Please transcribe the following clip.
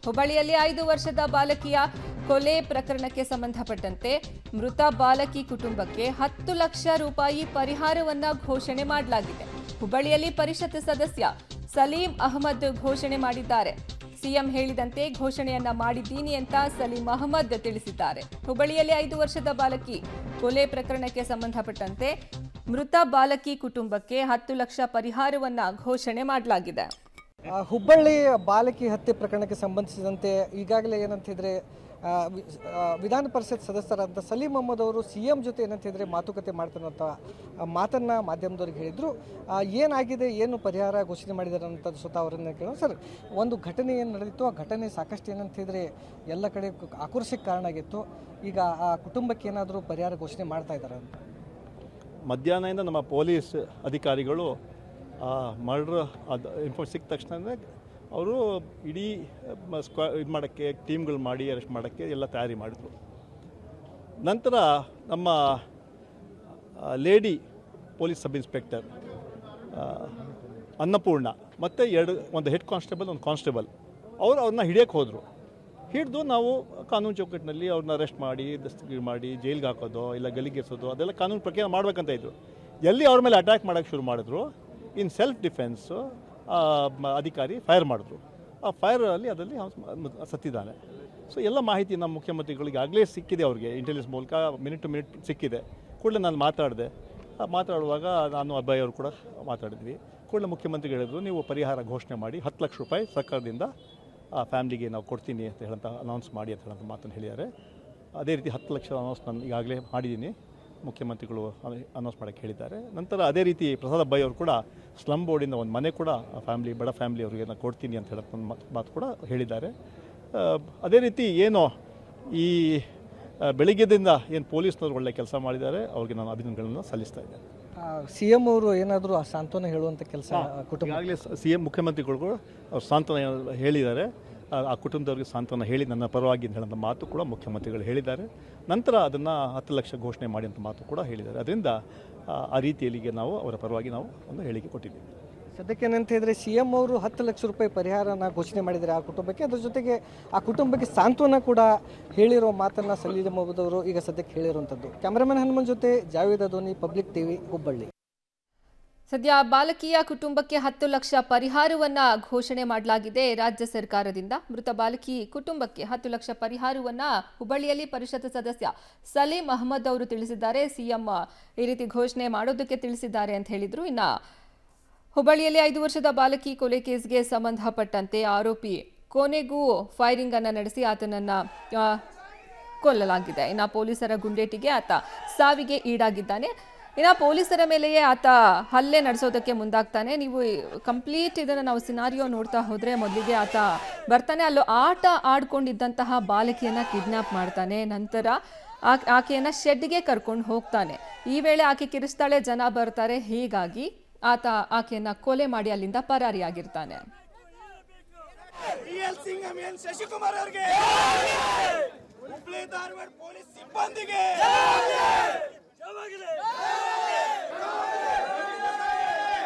ಹುಬ್ಬಳ್ಳಿಯಲ್ಲಿ 5 ವರ್ಷದ ಬಾಲಕಿಯ ಕೊಲೆ ಪ್ರಕರಣಕ್ಕೆ ಸಂಬಂಧಪಟ್ಟಂತೆ ಮೃತ ಬಾಲಕಿ ಕುಟುಂಬಕ್ಕೆ 10 ಲಕ್ಷ ರೂಪಾಯಿ ಪರಿಹಾರವನ್ನ ಘೋಷಣೆ ಮಾಡಲಾಗಿದೆ. ಹುಬ್ಬಳ್ಳಿಯಲ್ಲಿ ಪರಿಷತ್ ಸದಸ್ಯ ಸಲೀಂ ಅಹಮದ್ ಘೋಷಣೆ ಮಾಡಿದ್ದಾರೆ. ಸಿಎಂ ಹೇಳಿದಂತೆ ಘೋಷಣೆಯನ್ನ ಮಾಡಿದ್ದೀನಿ ಅಂತ ಸಲೀಂ ಅಹಮದ್ ತಿಳಿಸಿದ್ದಾರೆ. ಹುಬ್ಬಳ್ಳಿಯಲ್ಲಿ 5 ವರ್ಷದ ಬಾಲಕಿ ಕೊಲೆ ಪ್ರಕರಣಕ್ಕೆ ಸಂಬಂಧಪಟ್ಟಂತೆ ಮೃತ ಬಾಲಕಿ ಕುಟುಂಬಕ್ಕೆ 10 ಲಕ್ಷ ಪರಿಹಾರವನ್ನ ಘೋಷಣೆ ಮಾಡಲಾಗಿದೆ. ಹುಬ್ಬಳ್ಳಿ ಬಾಲಕಿ ಹತ್ಯೆ ಪ್ರಕರಣಕ್ಕೆ ಸಂಬಂಧಿಸಿದಂತೆ ಈಗಾಗಲೇ ಏನಂತಿದ್ರೆ ವಿಧಾನ ಪರಿಷತ್ ಸದಸ್ಯರಾದಂಥ ಸಲೀಂ ಅಹಮದ್ ಅವರು ಸಿಎಂ ಜೊತೆ ಏನಂತಿದ್ರೆ ಮಾತುಕತೆ ಮಾಡ್ತಾರಂಥ ಮಾತನ್ನು ಮಾಧ್ಯಮದವ್ರಿಗೆ ಹೇಳಿದರು. ಏನಾಗಿದೆ, ಏನು ಪರಿಹಾರ ಘೋಷಣೆ ಮಾಡಿದ್ದಾರೆ ಅನ್ನೋಂಥದ್ದು ಸ್ವತಃ ಅವರನ್ನು ಕೇಳೋಣ. ಸರ್, ಒಂದು ಘಟನೆ ಏನು ನಡೆದಿತ್ತು, ಆ ಘಟನೆ ಸಾಕಷ್ಟು ಏನಂತಿದ್ರೆ ಎಲ್ಲ ಕಡೆ ಆಕ್ರೋಶಕ್ಕೆ ಕಾರಣ ಆಗಿತ್ತು. ಈಗ ಆ ಕುಟುಂಬಕ್ಕೆ ಏನಾದರೂ ಪರಿಹಾರ ಘೋಷಣೆ ಮಾಡ್ತಾ ಇದ್ದಾರೆ ಅಂತ ಮಧ್ಯಾಹ್ನದಿಂದ ನಮ್ಮ ಪೊಲೀಸ್ ಅಧಿಕಾರಿಗಳು ಮರ್ಡ್ರ್ ಅದು ಸಿಕ್ಕ ತಕ್ಷಣ ಅವರು ಇಡೀ ಇದು ಮಾಡೋಕ್ಕೆ ಟೀಮ್ಗಳು ಮಾಡಿ ಅರೆಸ್ಟ್ ಮಾಡೋಕ್ಕೆ ಎಲ್ಲ ತಯಾರಿ ಮಾಡಿದ್ರು. ನಂತರ ನಮ್ಮ lady police sub inspector Annapurna ಮತ್ತು ಒಂದು ಹೆಡ್ ಕಾನ್ಸ್ಟೇಬಲ್, ಒಂದು ಕಾನ್ಸ್ಟೇಬಲ್ ಅವ್ರನ್ನ ಹಿಡಿಯೋಕ್ಕೆ ಹೋದರು. ಹಿಡಿದು ನಾವು ಕಾನೂನು ಚೌಕಟ್ಟಿನಲ್ಲಿ ಅವ್ರನ್ನ ಅರೆಸ್ಟ್ ಮಾಡಿ ದಸ್ತಗಿರಿ ಮಾಡಿ ಜೈಲಿಗೆ ಹಾಕೋದು ಇಲ್ಲ ಗಲ್ಲಿಗೇರಿಸೋದು ಅದೆಲ್ಲ ಕಾನೂನು ಪ್ರಕಾರ ಮಾಡಬೇಕಂತ ಇದ್ದರು. ಎಲ್ಲಿ ಅವ್ರ ಮೇಲೆ ಅಟ್ಯಾಕ್ ಮಾಡೋಕ್ಕೆ ಶುರು ಮಾಡಿದ್ರು, ಇನ್ ಸೆಲ್ಫ್ ಡಿಫೆನ್ಸು ಅಧಿಕಾರಿ ಫೈರ್ ಮಾಡಿದ್ರು. ಆ ಫೈರಲ್ಲಿ ಅದರಲ್ಲಿ ಸತ್ತಿದ್ದಾನೆ. ಸೊ ಎಲ್ಲ ಮಾಹಿತಿ ನಮ್ಮ ಮುಖ್ಯಮಂತ್ರಿಗಳಿಗೆ ಆಗಲೇ ಸಿಕ್ಕಿದೆ, ಅವ್ರಿಗೆ ಇಂಟೆಲಿಜೆನ್ಸ್ ಮೂಲಕ ಮಿನಿಟ್ ಟು ಮಿನಿಟ್ ಸಿಕ್ಕಿದೆ. ಕೂಡಲೇ ನಾನು ಮಾತಾಡಿದೆ. ಮಾತಾಡುವಾಗ ನಾನು ಅಭಯ್ ಅವರು ಕೂಡ ಮಾತಾಡಿದ್ವಿ. ಕೂಡಲೇ ಮುಖ್ಯಮಂತ್ರಿಗಳು ಹೇಳಿದ್ರು, ನೀವು ಪರಿಹಾರ ಘೋಷಣೆ ಮಾಡಿ 10 ಲಕ್ಷ ರೂಪಾಯಿ ಸರ್ಕಾರದಿಂದ ಆ ಫ್ಯಾಮ್ಲಿಗೆ ನಾವು ಕೊಡ್ತೀನಿ ಅಂತ ಹೇಳಂತ ಅನೌನ್ಸ್ ಮಾಡಿ ಅಂತ ಹೇಳಂತ ಮಾತನ್ನು ಹೇಳಿದ್ದಾರೆ. ಅದೇ ರೀತಿ 10 ಲಕ್ಷ ಅನೌನ್ಸ್ ನಾನು ಈಗಾಗಲೇ ಮಾಡಿದ್ದೀನಿ, ಮುಖ್ಯಮಂತ್ರಿಗಳು ಅನೌನ್ಸ್ ಮಾಡೋಕ್ಕೆ ಹೇಳಿದ್ದಾರೆ. ನಂತರ ಅದೇ ರೀತಿ ಪ್ರಸಾದ್ ಅಭಯ್ ಅವರು ಕೂಡ ಸ್ಲಮ್ ಬೋರ್ಡಿಂದ ಒಂದು ಮನೆ ಕೂಡ ಫ್ಯಾಮ್ಲಿ ಬಡ ಫ್ಯಾಮ್ಲಿ ಅವರಿಗೆ ನಾನು ಕೊಡ್ತೀನಿ ಅಂತ ಹೇಳೋ ಮಾತು ಕೂಡ ಹೇಳಿದ್ದಾರೆ. ಅದೇ ರೀತಿ ಏನು ಈ ಬೆಳಿಗ್ಗೆದಿಂದ ಏನು ಪೊಲೀಸ್ನವರು ಒಳ್ಳೆ ಕೆಲಸ ಮಾಡಿದ್ದಾರೆ, ಅವ್ರಿಗೆ ನಾನು ಅಭಿನಂದನೆಗಳನ್ನು ಸಲ್ಲಿಸ್ತಾ ಇದ್ದೇನೆ. ಸಿಎಂ ಅವರು ಏನಾದರೂ ಸಾಂತ್ವನ ಹೇಳುವಂಥ ಕೆಲಸ ಕುಟುಂಬ ಈಗಾಗಲೇ ಸಿಎಂ ಮುಖ್ಯಮಂತ್ರಿಗಳು ಅವ್ರು ಸಾಂತ್ವನ ಹೇಳಿದ್ದಾರೆ. ಆ ಕುಟುಂಬದವ್ರಿಗೆ ಸಾಂತ್ವನ ಹೇಳಿ ನನ್ನ ಪರವಾಗಿ ಅಂತ ಹೇಳೋಂಥ ಮಾತು ಕೂಡ ಮುಖ್ಯಮಂತ್ರಿಗಳು ಹೇಳಿದ್ದಾರೆ. ನಂತರ ಅದನ್ನು 10 ಲಕ್ಷ ಘೋಷಣೆ ಮಾಡಿ ಅಂತ ಮಾತು ಕೂಡ ಹೇಳಿದ್ದಾರೆ. ಅದರಿಂದ ಆ ರೀತಿಯಲ್ಲಿಗೆ ನಾವು ಅವರ ಪರವಾಗಿ ನಾವು ಒಂದು ಹೇಳಿಕೆ ಕೊಟ್ಟಿದ್ದೀವಿ. ಸದ್ಯಕ್ಕೆ ಏನಂತ ಹೇಳಿದ್ರೆ ಸಿಎಂ ಅವರು 10 ಲಕ್ಷ ರೂಪಾಯಿ ಪರಿಹಾರನ ಘೋಷಣೆ ಮಾಡಿದ್ದಾರೆ ಆ ಕುಟುಂಬಕ್ಕೆ. ಅದ್ರ ಜೊತೆಗೆ ಆ ಕುಟುಂಬಕ್ಕೆ ಸಾಂತ್ವನ ಕೂಡ ಹೇಳಿರೋ ಮಾತನ್ನು ಸಲೀಂ ಅಹಮದ್ ಅವರು ಈಗ ಸದ್ಯಕ್ಕೆ ಹೇಳಿರುವಂಥದ್ದು. ಕ್ಯಾಮರಾಮನ್ ಹನುಮನ್ ಜೊತೆ ಜಾವೇದ್ ಅದೋನಿ, ಪಬ್ಲಿಕ್ ಟಿವಿ, ಹುಬ್ಬಳ್ಳಿ. ಸದ್ಯ ಬಾಲಕಿಯ ಕುಟುಂಬಕ್ಕೆ 10 ಲಕ್ಷ ಪರಿಹಾರವನ್ನ ಘೋಷಣೆ ಮಾಡಲಾಗಿದೆ ರಾಜ್ಯ ಸರ್ಕಾರದಿಂದ. ಮೃತ ಬಾಲಕಿ ಕುಟುಂಬಕ್ಕೆ 10 ಲಕ್ಷ ಪರಿಹಾರವನ್ನ ಹುಬ್ಬಳ್ಳಿಯಲ್ಲಿ ಪರಿಷತ್ ಸದಸ್ಯ ಸಲೀಂ ಅಹಮದ್ ಅವರು ತಿಳಿಸಿದ್ದಾರೆ. ಸಿಎಂ ಈ ರೀತಿ ಘೋಷಣೆ ಮಾಡೋದಕ್ಕೆ ತಿಳಿಸಿದ್ದಾರೆ ಅಂತ ಹೇಳಿದ್ರು. ಇನ್ನ ಹುಬ್ಬಳ್ಳಿಯಲ್ಲಿ 5 ವರ್ಷದ ಬಾಲಕಿ ಕೊಲೆ ಕೇಸ್ಗೆ ಸಂಬಂಧಪಟ್ಟಂತೆ ಆರೋಪಿ ಕೊನೆಗೂ ಫೈರಿಂಗ್ ಅನ್ನ ನಡೆಸಿ ಆತನನ್ನ ಕೊಲ್ಲಲಾಗಿದೆ. ಇನ್ನು ಪೊಲೀಸರ ಗುಂಡೇಟಿಗೆ ಆತ ಸಾವಿಗೆ ಈಡಾಗಿದ್ದಾನೆ. ಇನ್ನು ಪೊಲೀಸರ ಮೇಲೆಯೇ ಆತ ಹಲ್ಲೆ ನಡೆಸೋದಕ್ಕೆ ಮುಂದಾಗ್ತಾನೆ. ನೀವು ಕಂಪ್ಲೀಟ್ ಇದನ್ನು ನಾವು ಸಿನಾರಿಯೋ ನೋಡ್ತಾ ಹೋದರೆ ಮೊದಲಿಗೆ ಆತ ಬರ್ತಾನೆ, ಅಲ್ಲೂ ಆಟ ಆಡ್ಕೊಂಡಿದ್ದಂತಹ ಬಾಲಕಿಯನ್ನು ಕಿಡ್ನ್ಯಾಪ್ ಮಾಡ್ತಾನೆ. ನಂತರ ಆಕೆಯನ್ನು ಶೆಡ್ಗೆ ಕರ್ಕೊಂಡು ಹೋಗ್ತಾನೆ. ಈ ವೇಳೆ ಆಕೆ ಕಿರಿಸ್ತಾಳೆ, ಜನ ಬರ್ತಾರೆ. ಹೀಗಾಗಿ ಆತ ಆಕೆಯನ್ನು ಕೊಲೆ ಮಾಡಿ ಅಲ್ಲಿಂದ ಪರಾರಿಯಾಗಿರ್ತಾನೆ. ಹುಬ್ಬಳ್ಳಿ ಧಾರವಾಡ ಪೊಲೀಸ್ ಸಿಬ್ಬಂದಿಗೆ